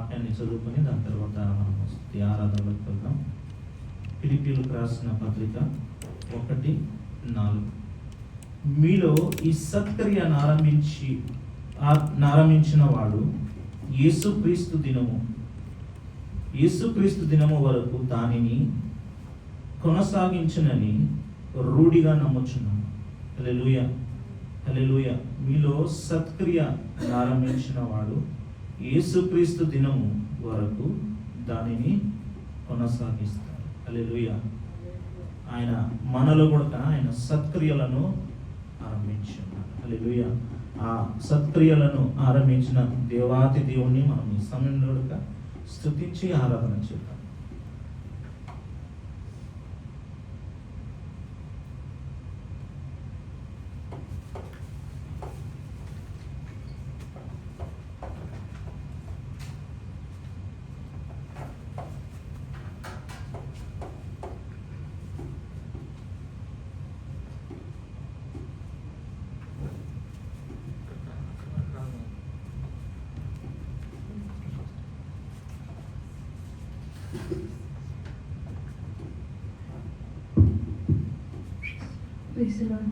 వాక్యాన్ని చదువుకొని దాని తర్వాత మనం స్తుతి ఆరాధనలోకి వెళ్దాం. ఫిలిప్పీయులకు రాసిన పత్రిక 1:4. మీలో ఈ సత్క్రియను ఆరంభించిన వాడు యేసుక్రీస్తు దినము వరకు దానిని కొనసాగించునని రూఢిగా నమ్ముచున్నాను. హల్లెలూయా, హల్లెలూయా. మీలో సత్క్రియ ఆరంభించిన వాడు యేసుక్రీస్తు దినము వరకు దానిని కొనసాగిస్తాడు. హల్లెలూయా. ఆయన మనలో కూడా ఆయన సత్క్రియలను ఆరంభించున్నాడు. హల్లెలూయా. ఆ సత్క్రియలను ఆరంభించిన దేవాతి దేవుణ్ణి మనం ఈ సమయంలో స్తుతించి ఆరాధన చేద్దాం. Praise the Lord.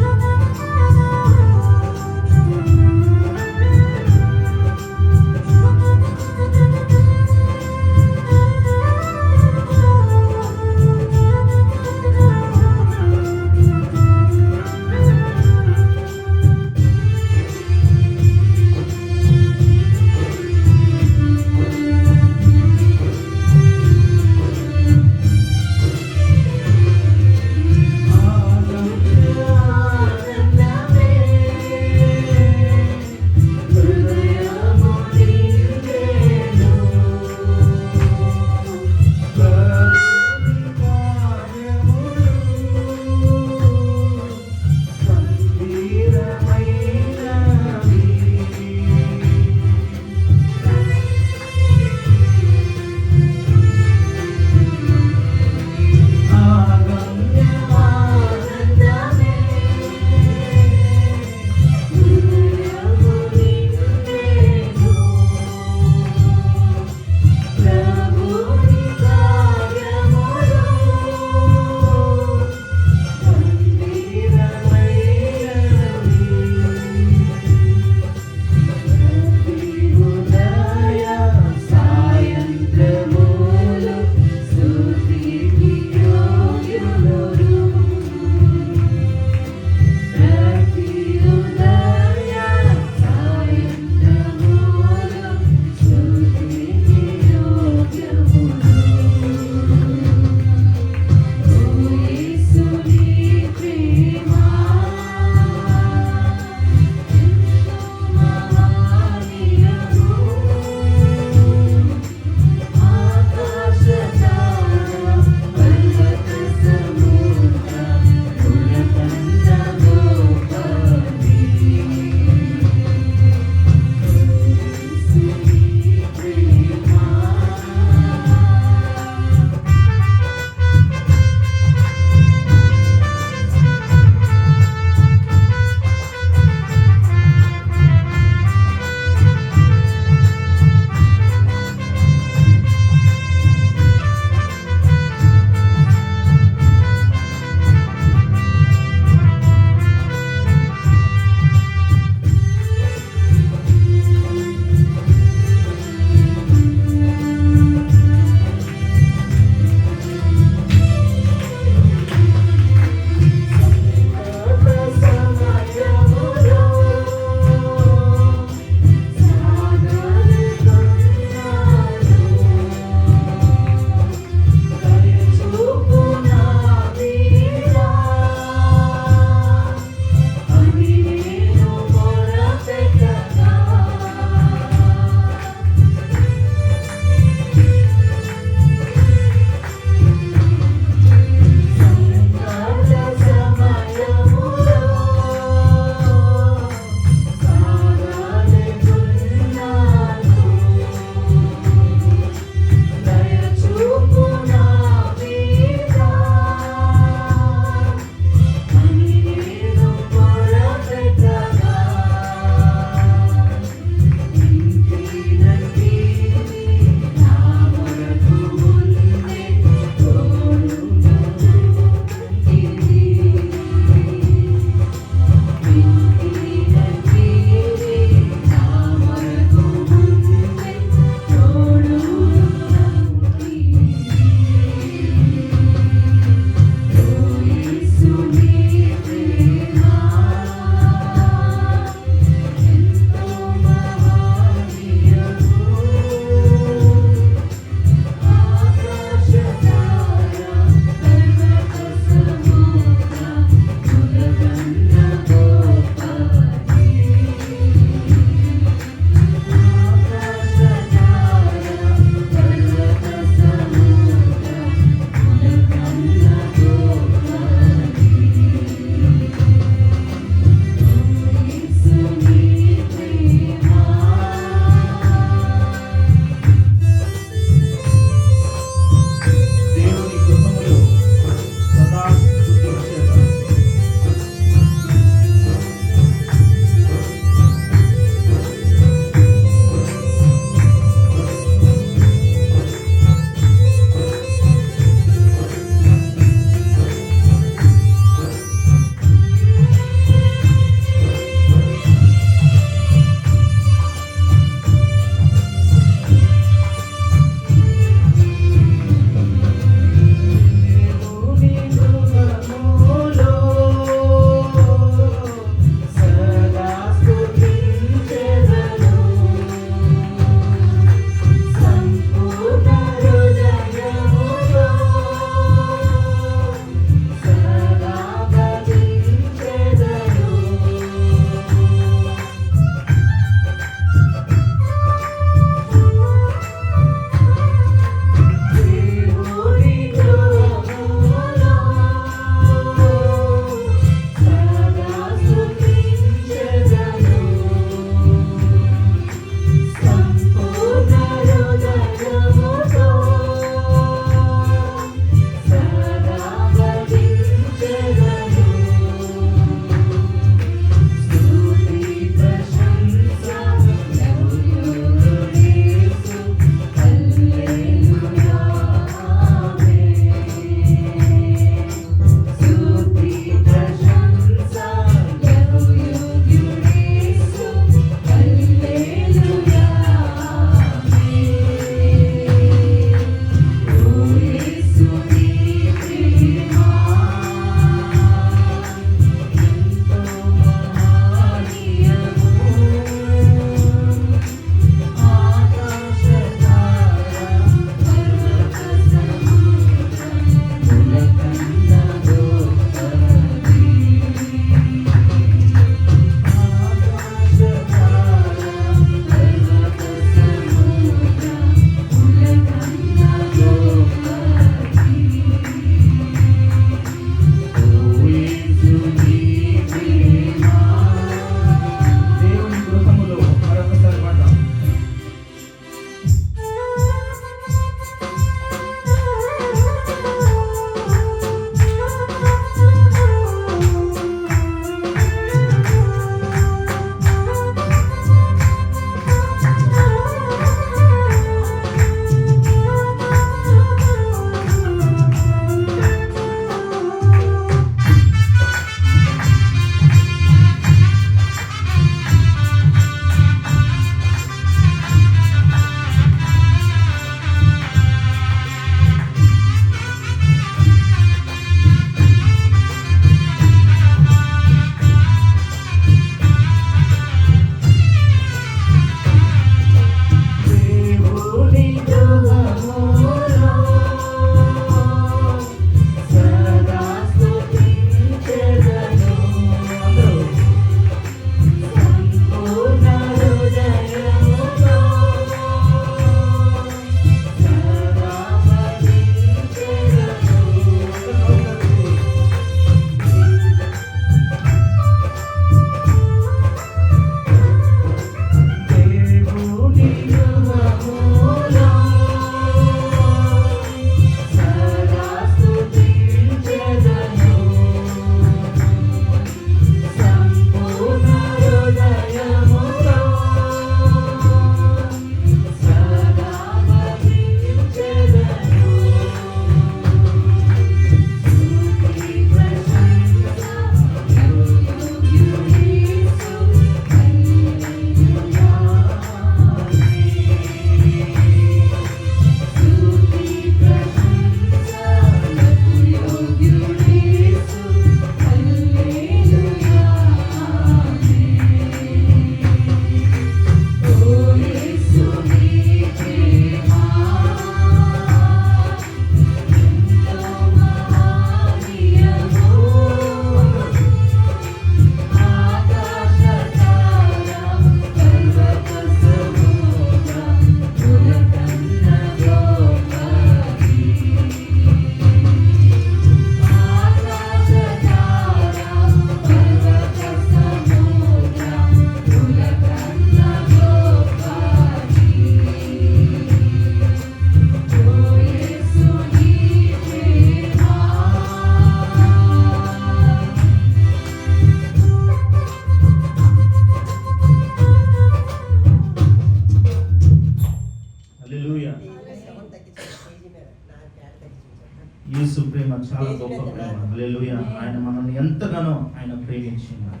యేసు ప్రేమ చాలా గొప్ప ప్రేమ. హల్లెలూయా. ఆయన మనల్ని ఎంతగానో ఆయన ప్రేమించినాడు.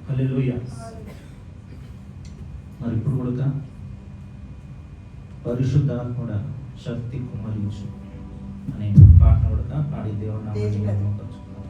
హల్లెలూయా. మరి ఇప్పుడు కూడా పరిశుద్ధాత్ముడ శక్తి కుమరించు అనే పాట కూడా పాడి దేవుని నామాన్ని మహిమపరచుకుందాం.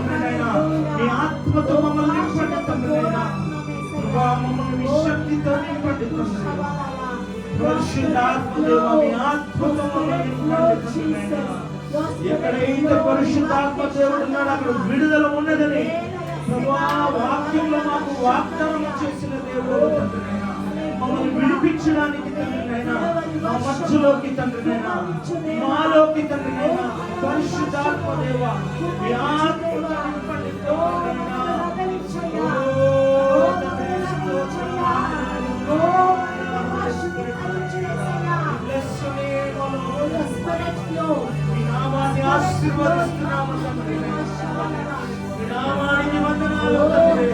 తండ్రి నాయన. నీ ఆత్మతో మమ్మల్ని నింపండి తండ్రి నాయన. ప్రభా మమ్మల్ని నీ శక్తితో నింపండి తండ్రి. పరిశుద్ధాత్మ దేవ మీ ఆత్మతో మమ్మల్ని నింపండి తండ్రి నాయన. ఎక్కడైతే పరిశుద్ధాత్మ దేవుడు ఉన్నాడు అక్కడ విడుదల ఉన్నదని ప్రభా వాక్యంలో మాకు వాగ్దానం చేసిన దేవుడు తండ్రి నాయన. మమ్మల్ని విడిపించడానికి తండ్రి నాయన, మా మధ్యలోకి తండ్రి నాయన, మాలోకి తండ్రి నాయన, పరిశుద్ధాత్మ దేవ మీ ఆత్మతో నింపండి తండ్రి నాయన. ఓ తండ్రి స్తోత్రం. Bless your name, O Lord. మీ నామాన్ని ఆశీర్వదిస్తున్నాము తండ్రి. మీ నామానికి వందనాలు తండ్రి.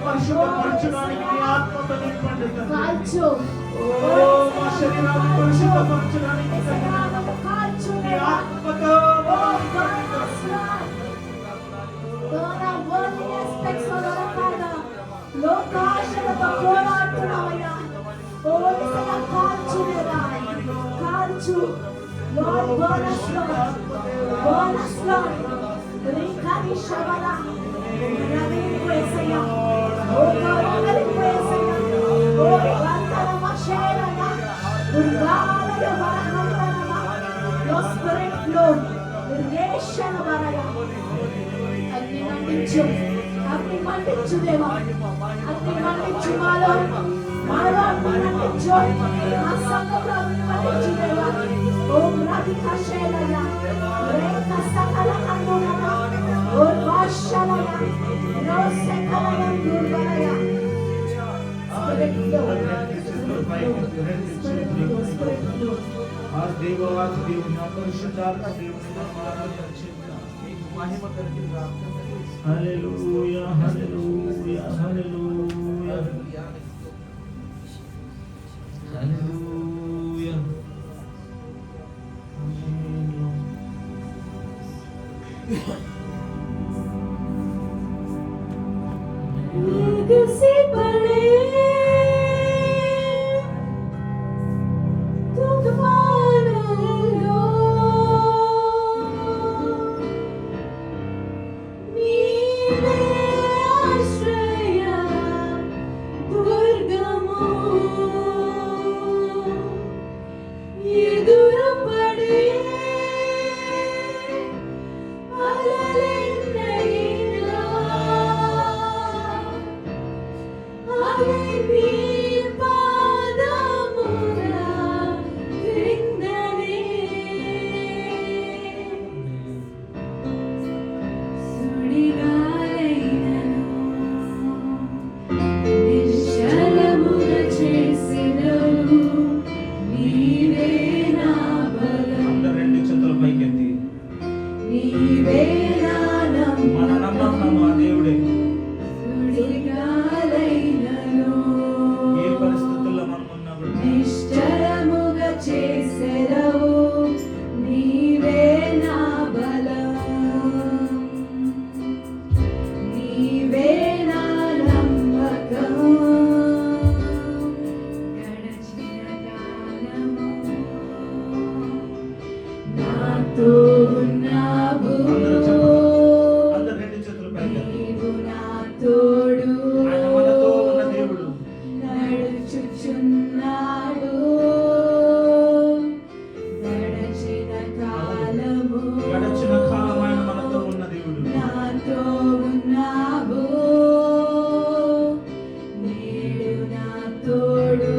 పరిశుద్ధపరచడానికి మీ ఆత్మతో నింపండి తండ్రి. ఓ మా శరీరాన్ని పరిశుద్ధపరచడానికి మీ ఆత్మతో లోకాశలతో పోరాడుతున్నామయ్యా. ఓ నిజంగా కాల్చునేదా కాల్చు Lord, burn us, Lord. Burn us, Lord. Rikari Shabala. Nagalipo Esaya. Oh God, nagalipo Esaya. Oh, Rantana Mashera na. Urgala ya Barahantana na. Your spirit flow. Irrigation Baraya. Agni mandichu. Agni mandichu Deva. Agni mandichu Malo. Malo Agni mandichu. Asangam Agni mandichu Deva. Om Radhika Shelaya, Reka Sakala Kandurana, Om Vashalaya, Rose Kalaya Durvalaya. Spirit flow, Spirit flow. आज देवाची ना परिशुद्धात्म దేవుని మహిమ కలిగిన హల్లెలూయా హల్లెలూయా హల్లెలూయా హల్లెలూయా. Legacy pale, tufano neeve ashraya durgamu eduru pade alalennayina ave nee padamuna vindane సుడిగాలైనను నిశ్చలముగా చేసెదవు నీవే నా బలం అందరూ రెండు చేతుల పైకెత్తి నీవే నా మన నమ్మకం ఆ దేవుడే. సుడిగాలైనను ఏ పరిస్థితుల్లో మనం ఉన్నా కూడా నిశ్చలముగా చేసెదవు నీవే నా బలం నీవే నా నమ్మకం గడచిన కాలము నాతో ఉన్నావు అందరూ రెండు చేతుల పైకెత్తి. నీవు నా తోడు ఆయన మనతో ఉన్న దేవుడు. నడుచుచున్నాడు గడచిన కాలము గడచిన కాలం ఆయన మనతో ఉన్న దేవుడు. నాతో ఉన్నావు నేడు నా తోడు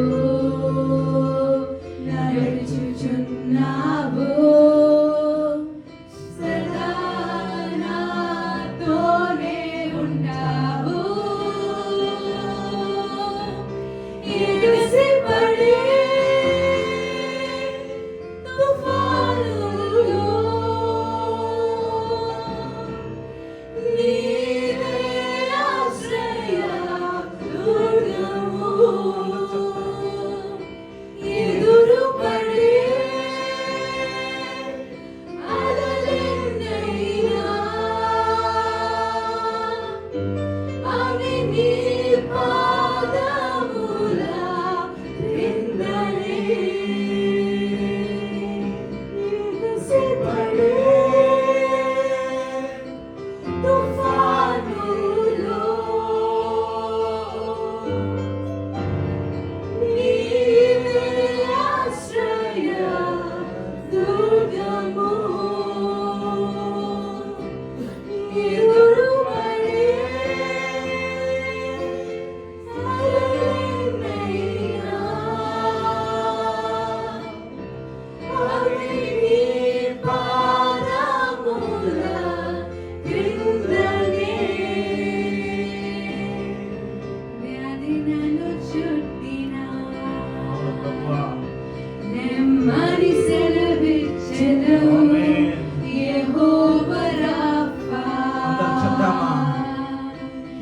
నడుచుచున్నావు సదా నాతోనే ఉంటావు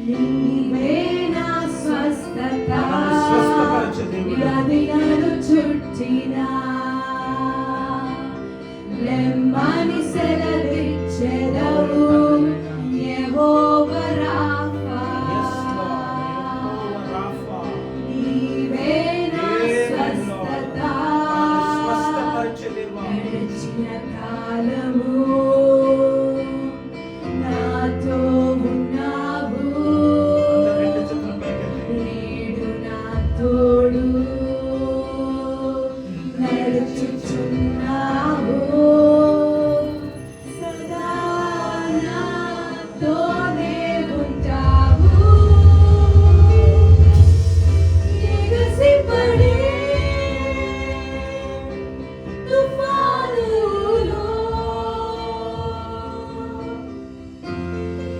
నీవే నా స్వస్థత నన్ను స్వస్థపరచు దేవుడా. వ్యాధి నన్ను చుట్టినా లెమ్మని సెలవిచ్చెదవు యెహోవా రాఫా. Yes, Lord. యెహోవా రాఫా. నీవే నా స్వస్థత స్వస్థపరచు దేవా. గడిచిన కాలము నాతో ఉన్నావు, రెండు చేతులు పైకెత్తి. నేడు నా తోడు నడుచుచున్నావు, సదా నాతోనే ఉంటావు. ఎగసిపడే తుఫానులో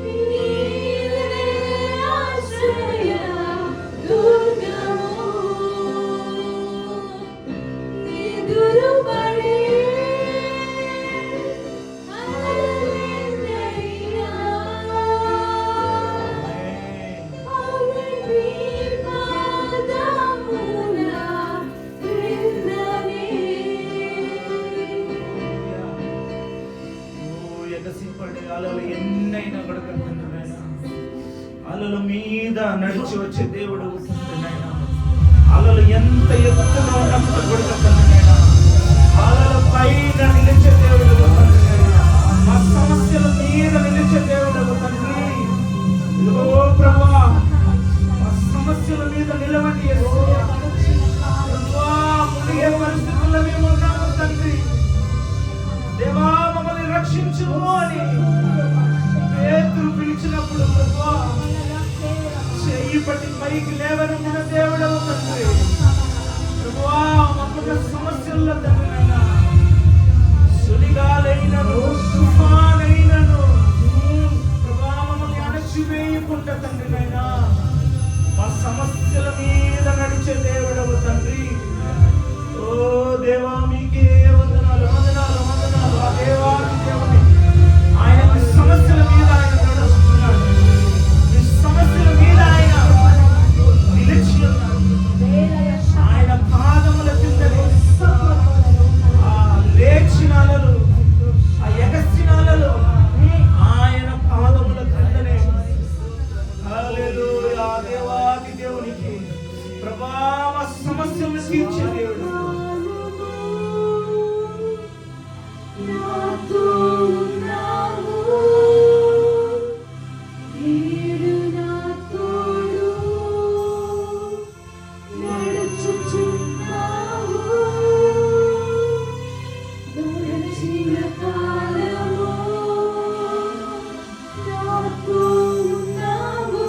నీవే ఆశ్రయ దుర్గము, ఎదురుపడే అలలెన్నైనా అవి నీ పాదముల క్రిందనే. ఎగసిపడి అలలు ఎన్నైనా గడకన్నాయన, అలల మీద నడిచి వచ్చే దేవుడు నాయన. అలలు ఎంత ఎత్తున ఉన్నప్పుడు కొడుకున్నాయన, అలల పైన నిలిచే దేవుడు తండ్రి నాయన. మా సమస్యల మీద నిలిచే దేవుడు తండ్రి. ఇదిగో ప్రభువా, మా సమస్యల మీద నిలవండి యేసయ్యా. ప్రభువా, మునిగే పరిస్థితుల్లో మేము ఉన్నాము తండ్రి. దేవా, మమ్మల్ని రక్షించుము అని పేతురు పిలిచినప్పుడు ప్రభువా చెయ్యి పట్టి పైకి లేవనెత్తిన దేవుడవు తండ్రి. ప్రభువా, మాకున్న సమస్యల్లో తండ్రి నాయన, సుడిగాలైనను తుఫానైనను ప్రభువా మమ్మల్ని అణచివేయకుండా తండ్రి నాయన, మా సమస్యల మీద నడిచే దేవుడవు తండ్రి. ఓ దేవా, మీకే వందనాలు వందనాలు వందనాలు. ఆ దేవాది దేవుని ఆయన మీ సమస్యల మీద ఆయన నడుస్తున్నాడు. మీ సమస్యల మీద ఆయన నిలిచి ఉన్నాడు. ఆయన పాదముల కిందనే ఆ లేచిన అలలు, ఆ ఎగసిన అలలు ఆయన పాదముల కిందనే. హల్లెలూయా. దేవాది దేవునికి ప్రభావ సమస్యలు తీర్చే దేవుడు. నాతో ఉన్నావు, నేడు నా తోడు నడుచుచున్నావు, గడిచిన కాలము నాతో ఉన్నావు,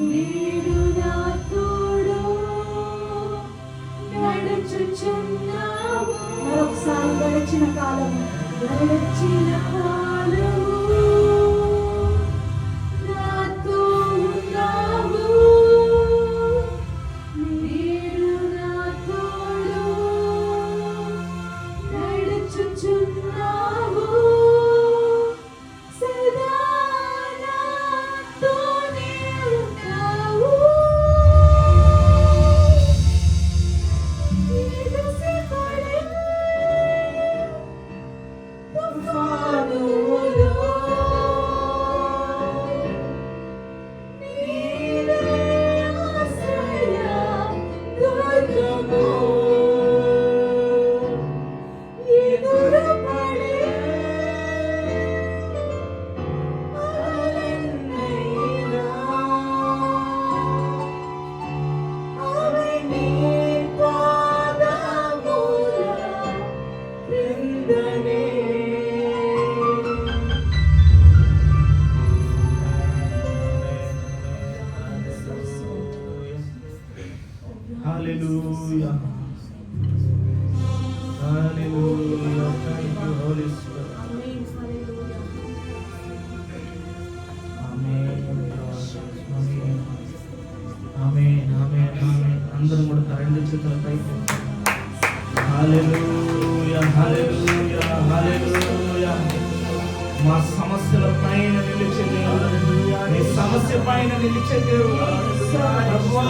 నేడు నా తోడు నడుచుచున్నావు. మరొకసారి గడిచిన కాలము నాతో ఉన్నావు, నేడు నా తోడు నడుచుచున్నావు, సదా నాతోనే ఉంటావు. ఎగసిపడే తుఫానులో నీవే ఆశ్రయ దుర్గము, ఎదురుపడే అలలెన్నైనా అవి నీ పాదముల క్రిందనే. హల్లెలూయా. హల్లెలూయా. Thank you, Holy Spirit. ఆమేన్. హల్లెలూయా. ఆమేన్. ఆమేన్. ఆమేన్. ఆమేన్. అందరూ కూడా రెండు చేతుల పైకి. హల్లెలూయా. హల్లెలూయా. హల్లెలూయా. మా సమస్యల పైన నిలిచే దేవుడు. నీ సమస్య పైన నిలిచే దేవుడు ప్రభువా